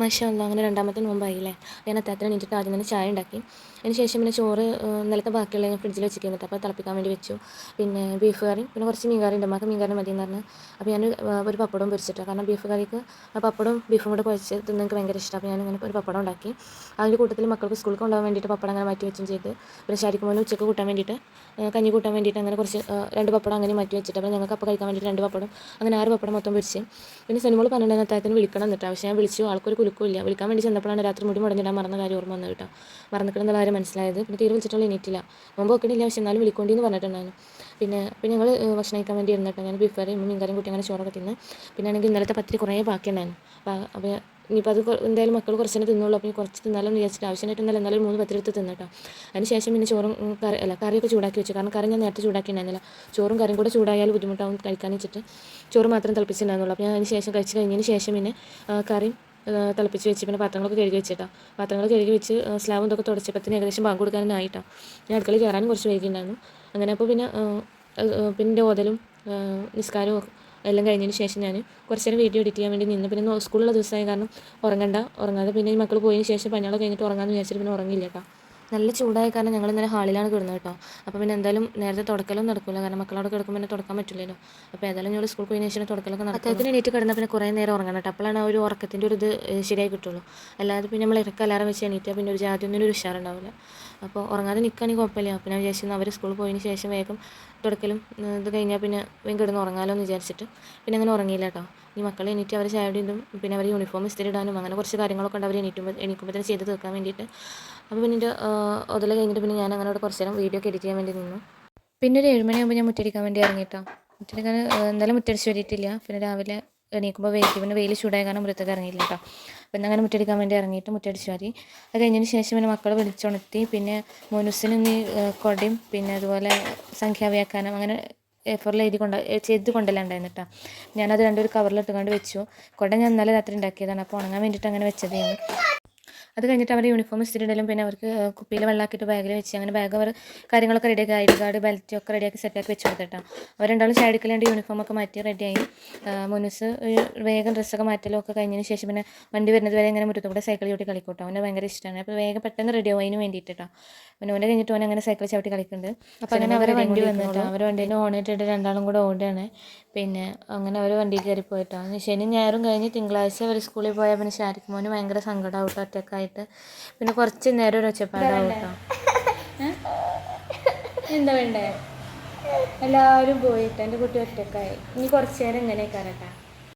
മാഷാ അല്ലാഹ് അങ്ങനെ രണ്ടാമത്തെ നോമ്പായില്ലേ. ഞാൻ അത്താഴത്തിന് എണീറ്റിട്ട് ആദ്യം തന്നെ ചായ ഉണ്ടാക്കി. അതിന് ശേഷം പിന്നെ ചോറ് ഇന്നലത്തെ ബാക്കിയുള്ള ഞാൻ ഫ്രിഡ്ജിൽ വെച്ചിരിക്കുന്നുണ്ട്. അപ്പോൾ തിളപ്പിക്കാൻ വേണ്ടി വെച്ചു. പിന്നെ ബീഫ് കറി, പിന്നെ കുറച്ച് മീൻ കറി ഉണ്ട്. ഉമ്മാക്ക് മീൻ കറി മതിയെന്ന് പറഞ്ഞു. അപ്പോൾ ഞാൻ ഒരു പപ്പടവും പൊരിച്ചിട്ടാണ്. കാരണം ബീഫ് കറിക്ക് പപ്പടവും ബീഫും കൂടെ കുഴച്ച് തിന്നാൻ എനിക്ക് ഭയങ്കര ഇഷ്ടമാണ്. അപ്പോൾ ഞാനിങ്ങനെ ഒരു പപ്പടം ഉണ്ടാക്കി. ആ ഒരു കൂട്ടത്തിൽ മക്കൾക്ക് സ്കൂൾക്ക് കൊണ്ടുപോകാൻ വേണ്ടിയിട്ട് പപ്പടം അങ്ങനെ മാറ്റി വെച്ചും ചെയ്ത്. പിന്നെ ശരിക്കുമ്പോൾ ഉച്ചക്ക് കൂട്ടാൻ വേണ്ടിയിട്ട് കഞ്ഞി കൂട്ടാൻ വേണ്ടിയിട്ട് അങ്ങനെ കുറച്ച് 2 പപ്പടം അങ്ങനെ മാറ്റി വെച്ചിട്ട്, അപ്പോൾ ഞങ്ങൾക്ക് അപ്പോൾ കഴിക്കാൻ വേണ്ടിയിട്ട് 2 പപ്പടം അങ്ങനെ 6 പപ്പടം മൊത്തം പൊരിച്ച്. പിന്നെ സെനിമോൾ 12 അത്താഴത്തിന് വിളിക്കണം എന്നിട്ട്. പക്ഷേ ഞാൻ വിളിച്ചു, ആൾക്കൊരു കുലുക്കുമില്ല. വിളിക്കാൻ വേണ്ടി ചെന്നപ്പോഴാണ് രാത്രി മുടി മുടഞ്ഞിടാൻ മറന്ന കാര്യം ഓർമ്മ വന്നത് കേട്ടോ. മറന്നിട്ടുണ്ടെന്നുള്ള കാര്യം മനസ്സിലായത്. പിന്നെ തീരെ വിളിച്ചിട്ടുള്ള എണീറ്റില്ല. മുമ്പ് വെക്കണില്ല, പക്ഷേ എന്നാലും വിളിക്കൊണ്ടിന്ന് പറഞ്ഞിട്ടുണ്ടായിരുന്നു. പിന്നെ ഞങ്ങൾ ഭക്ഷണം കഴിക്കാൻ വേണ്ടി ഇരുന്നിട്ട് ഞാൻ ബീഫ് കറിയും മീൻ കറിയും കൂട്ടി അങ്ങനെ ചോറൊക്കെ തിന്ന്. പിന്നെ ആണെങ്കിൽ ഇന്നലത്തെ പത്തിരി കുറേ ബാക്കിയുണ്ടായിരുന്നു. അപ്പോൾ ഇനിയിപ്പോൾ അത് എന്തായാലും മക്കൾ കുറച്ചേ തിന്നുള്ളൂ. അപ്പോൾ കുറച്ച് തിന്നാലും വിചാരിച്ചിട്ട് ആവശ്യമായിട്ട് എന്നാലും 3 പത്തിരി എടുത്ത് തിന്നിട്ടോ. അതിന് ശേഷം പിന്നെ ചോറും കറിയൊക്കെ ചൂടാക്കി വെച്ചു. കാരണം കറി ഞാൻ നേരത്തെ ചൂടാക്കിയിട്ടുണ്ടായിരുന്നില്ല. ചോറും കറിയും കൂടെ ചൂടായാൽ ബുദ്ധിമുട്ടാവും കഴിക്കാൻ വെച്ചിട്ട് ചോറ് മാത്രം തിളപ്പിച്ചിട്ടുണ്ടായിരുന്നുള്ളൂ. അപ്പോൾ ഞാൻ അതിന് ശേഷം കഴിച്ച് കഴിഞ്ഞതിന് ശേഷം പിന്നെ കറിയും തിളപ്പിച്ച് വെച്ച് പിന്നെ പാത്രങ്ങളൊക്കെ കഴുകി വെച്ചിട്ടോ. പാത്രങ്ങൾ കഴുകി വെച്ച് സ്ലാബും ഇതൊക്കെ തുടച്ചപ്പത്തിന് ഏകദേശം ബാങ്ക് കൊടുക്കാനായിട്ടോ. ഞാൻ അടുക്കളയിൽ കയറാനും കുറച്ച് വൈകിയിട്ടുണ്ടായിരുന്നു. അങ്ങനെ അപ്പോൾ പിന്നെ ഓതലും നിസ്കാരവും എല്ലാം കഴിഞ്ഞതിന് ശേഷം ഞാൻ കുറച്ച് നേരം വീഡിയോ എഡിറ്റ് ചെയ്യാൻ വേണ്ടി നിന്ന്. പിന്നെ സ്കൂളുള്ള ദിവസമായ കാരണം ഉറങ്ങാതെ പിന്നെ ഈ മക്കൾ പോയതിന് ശേഷം പണികളൊക്കെ കഴിഞ്ഞിട്ട് ഉറങ്ങാമെന്ന് വിചാരിച്ചിട്ട് പിന്നെ ഉറങ്ങിയില്ല കേട്ടോ. നല്ല ചൂടായ കാരണം ഞങ്ങൾ ഇന്നലെ ഹാളിലാണ് കിടന്നത് കേട്ടോ. അപ്പോൾ പിന്നെ എന്തായാലും നേരത്തെ തുടക്കലും നടക്കില്ല, കാരണം മക്കളോട് കിടക്കുമ്പോൾ പിന്നെ തുടക്കാൻ പറ്റില്ലല്ലോ. അപ്പോൾ ഏതായാലും ഞങ്ങൾ സ്കൂൾ പോയതിന് ശേഷം തുടക്കലൊക്കെ നടക്കും. അത്താഴത്തിന് എണീറ്റ് കിടന്നാൽ പിന്നെ കുറേ നേരം ഉറങ്ങണം കേട്ടോ. അപ്പോഴാണ് ആ ഒരു ഉറക്കത്തിൻ്റെ ഒരു ഇത് ശരിയായി കിട്ടുള്ളൂ. അല്ലാതെ പിന്നെ നമ്മൾ ഇടയ്ക്ക് അലാറം വെച്ച് എണീറ്റാൽ പിന്നെ ഒരു ജാതിയൊന്നും ഒരു ഉഷാറുണ്ടാവില്ല. അപ്പോൾ ഉറങ്ങാതെ നിൽക്കുകയാണെങ്കിൽ കുഴപ്പമില്ല. അപ്പോൾ ഞാൻ വിചാരിച്ചു അവർ സ്കൂളിൽ പോയതിന് ശേഷം വേഗം തുടക്കലും ഇത് കഴിഞ്ഞാൽ പിന്നെ വേഗം കിടന്ന് ഉറങ്ങാമല്ലോ എന്ന് വിചാരിച്ചിട്ട് പിന്നെ അങ്ങനെ ഉറങ്ങിയില്ല കേട്ടോ. ഈ മക്കളെ എണീറ്റ് അവർ ചായ ഇടും, പിന്നെ അവർ യൂണിഫോം ഇസ്തിരി ഇടാനും അങ്ങനെ കുറച്ച് കാര്യങ്ങളൊക്കെ ഉണ്ട് അവർ എണീക്കുമ്പോൾ തന്നെ ചെയ്ത് തീർക്കാൻ വേണ്ടിയിട്ട്. അപ്പോൾ പിന്നെ എൻ്റെ അതിൽ കഴിഞ്ഞിട്ട് പിന്നെ ഞാൻ അങ്ങനെ കുറച്ച് നേരം വീഡിയോ ഒക്കെ എഡിറ്റ് ചെയ്യാൻ വേണ്ടി നിന്നു. പിന്നെ ഒരു 7 മണിയാകുമ്പോൾ ഞാൻ മുറ്റടിക്കാൻ വേണ്ടി ഇറങ്ങിയിട്ടോ. മുറ്റടിക്കാൻ എന്തായാലും മുറ്റടിച്ച് വരിയിട്ടില്ല. പിന്നെ രാവിലെ എണീക്കുമ്പോൾ പിന്നെ വെയിൽ ചൂടായ കാരണം മുറ്റത്തേക്ക് ഇറങ്ങിയില്ല കേട്ടോ. പിന്നെ അങ്ങനെ മുറ്റടിക്കാൻ വേണ്ടി ഇറങ്ങിയിട്ട് മുറ്റടിച്ച് വാരി. അത് കഴിഞ്ഞതിന് ശേഷം പിന്നെ മക്കളെ വിളിച്ചുണർത്തി. പിന്നെ മോനുസിന് നീ കൊടയും പിന്നെ അതുപോലെ സംഖ്യാവ്യാഖ്യാനം അങ്ങനെ A4 ചെയ്ത് കൊണ്ടല്ലാണ്ടായിരുന്നു കേട്ടോ. ഞാനത് രണ്ടൊരു കവറിലിട്ടുകൊണ്ട് വെച്ചു. കൊട ഞാൻ ഇന്നലെ രാത്രി ഉണ്ടാക്കിയതാണ്. അപ്പോൾ ഉണങ്ങാൻ വേണ്ടിയിട്ട് അങ്ങനെ വെച്ചതാണ്. അത് കഴിഞ്ഞിട്ട് അവരുടെ യൂണിഫോം ഇസ്തിരി ഇടലും പിന്നെ അവർക്ക് കുപ്പിയിൽ വെള്ളമാക്കിയിട്ട് ബാഗിൽ വെച്ച് അങ്ങനെ ബാഗ് അവർ കാര്യങ്ങളൊക്കെ റെഡിയാക്കി ഐ ഡി കാർഡ് ബെൽറ്റ് ഒക്കെ റെഡിയാക്കി സെറ്റാക്കി വെച്ച് കൊടുത്തിട്ടാണ്. അവർ രണ്ടാളും ചായ എടുക്കലാണ്ട് യൂണിഫോമൊക്കെ മാറ്റി റെഡിയായി. മുനുസ് വേഗം ഡ്രസ്സൊക്കെ മാറ്റലും ഒക്കെ കഴിഞ്ഞതിന് ശേഷം പിന്നെ വണ്ടി വരുന്നത് വരെ ഇങ്ങനെ മുറ്റത്തുകൂടെ സൈക്കിൾ ചവിട്ടി കളിക്കൂട്ടോ. അവനെ ഭയങ്കര ഇഷ്ടമാണ്. അപ്പോൾ വേഗം പെട്ടെന്ന് റെഡിയാവും അതിന് വേണ്ടിയിട്ട് കേട്ടോ. പിന്നെ ഓനെ കഴിഞ്ഞിട്ട് ഓനെ അങ്ങനെ സൈക്കിൾ ചവിട്ടി കളിക്കുന്നുണ്ട്. അപ്പോൾ അങ്ങനെ അവരെ വണ്ടി വന്നിട്ടോ. അവർ വണ്ടീൻ്റെ ഓണിട്ടിട്ട് രണ്ടാളും കൂടെ ഓടുകയാണ്. പിന്നെ അങ്ങനെ അവർ വണ്ടിയിൽ കയറി പോയിട്ടോ. ശനി ഞായറും കഴിഞ്ഞ് തിങ്കളാഴ്ച അവർ സ്കൂളിൽ പോയാൽ പിന്നെ ഷാരിക്ക് മോന് ഭയങ്കര സങ്കടമാവും കേട്ടോ ഒറ്റക്കായിട്ട്. പിന്നെ കുറച്ച് നേരം ഒരു ഒച്ചപ്പാടാവും കേട്ടോ. എന്താ വേണ്ടേ? എല്ലാവരും പോയിട്ട് എൻ്റെ കുട്ടി ഒറ്റക്കായി. ഇനി കുറച്ച് നേരം ഇങ്ങനെ കയറട്ടെ.